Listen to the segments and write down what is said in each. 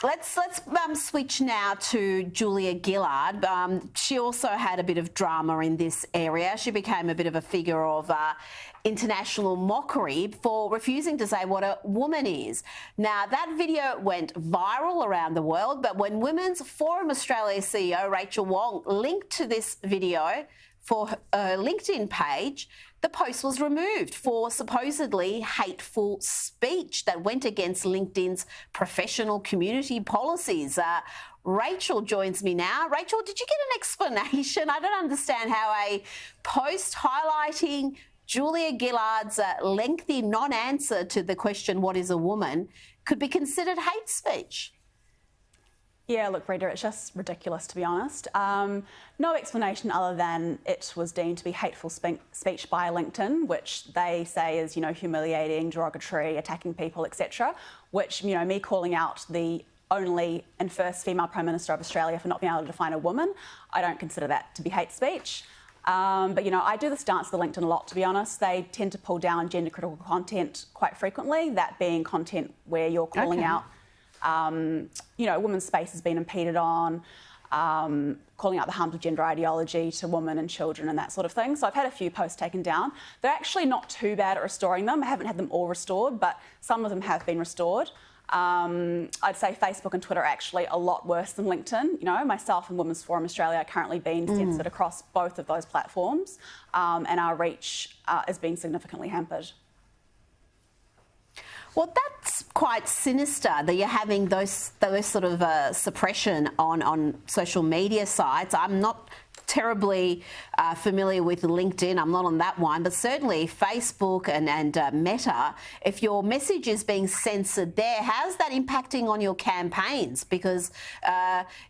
Let's switch now to Julia Gillard. She also had a bit of drama in this area. She became a bit of a figure of international mockery for refusing to say what a woman is. Now, that video went viral around the world, but when Women's Forum Australia CEO Rachael Wong linked to this video for her LinkedIn page, the post was removed for supposedly hateful speech that went against LinkedIn's professional community policies. Rachael joins me now. Rachael, did you get an explanation? I don't understand how a post highlighting Julia Gillard's lengthy non-answer to the question, what is a woman, could be considered hate speech. Yeah, look, Rita, it's just ridiculous, to be honest. No explanation other than it was deemed to be hateful speech by LinkedIn, which they say is, humiliating, derogatory, attacking people, etc. Which, me calling out the only and first female Prime Minister of Australia for not being able to define a woman, I don't consider that to be hate speech. But, I do this dance with LinkedIn a lot, to be honest. They tend to pull down gender-critical content quite frequently, that being content where you're calling out women's space has been impeded on, calling out the harms of gender ideology to women and children and that sort of thing. So I've had a few posts taken down. They're actually not too bad at restoring them. I haven't had them all restored, but some of them have been restored. I'd say Facebook and Twitter are actually a lot worse than LinkedIn. Myself and Women's Forum Australia are currently being censored across both of those platforms, and our reach is being significantly hampered. Well, that's quite sinister that you're having those sort of suppression on social media sites. I'm not terribly familiar with LinkedIn. I'm not on that one, but certainly Facebook and Meta, if your message is being censored there, how's that impacting on your campaigns? Because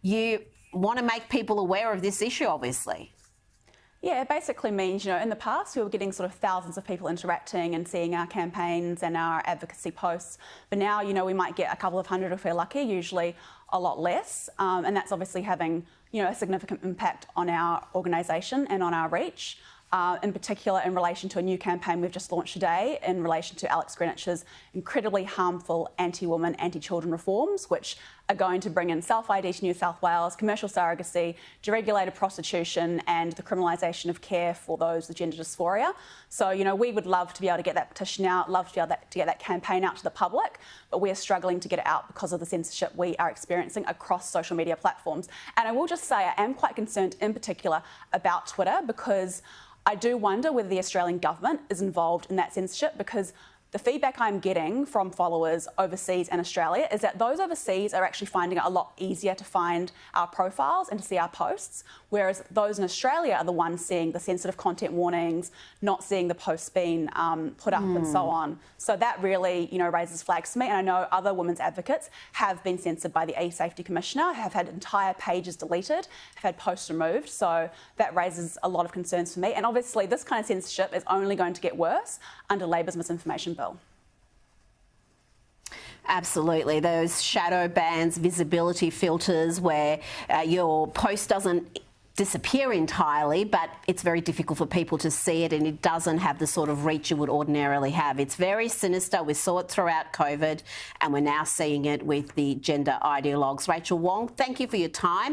you want to make people aware of this issue, obviously. Yeah, it basically means, in the past we were getting sort of thousands of people interacting and seeing our campaigns and our advocacy posts. But now, we might get a couple of hundred if we're lucky, usually a lot less. And that's obviously having, a significant impact on our organisation and on our reach. In particular, in relation to a new campaign we've just launched today in relation to Alex Greenwich's incredibly harmful anti-woman, anti-children reforms, which are going to bring in self-ID to New South Wales, commercial surrogacy, deregulated prostitution and the criminalisation of care for those with gender dysphoria. So, we would love to be able to get that petition out, love to be able to get that campaign out to the public, but we are struggling to get it out because of the censorship we are experiencing across social media platforms. And I will just say I am quite concerned in particular about Twitter, because I do wonder whether the Australian government is involved in that censorship, because the feedback I'm getting from followers overseas and Australia is that those overseas are actually finding it a lot easier to find our profiles and to see our posts, whereas those in Australia are the ones seeing the sensitive content warnings, not seeing the posts being put up and so on. So that really, raises flags for me. And I know other women's advocates have been censored by the E-Safety Commissioner, have had entire pages deleted, have had posts removed. So that raises a lot of concerns for me. And obviously this kind of censorship is only going to get worse under Labor's misinformation bill. Absolutely. Those shadow bans, visibility filters where your post doesn't disappear entirely, but it's very difficult for people to see it and it doesn't have the sort of reach you would ordinarily have. It's very sinister. We saw it throughout COVID and we're now seeing it with the gender ideologues. Rachael Wong, thank you for your time.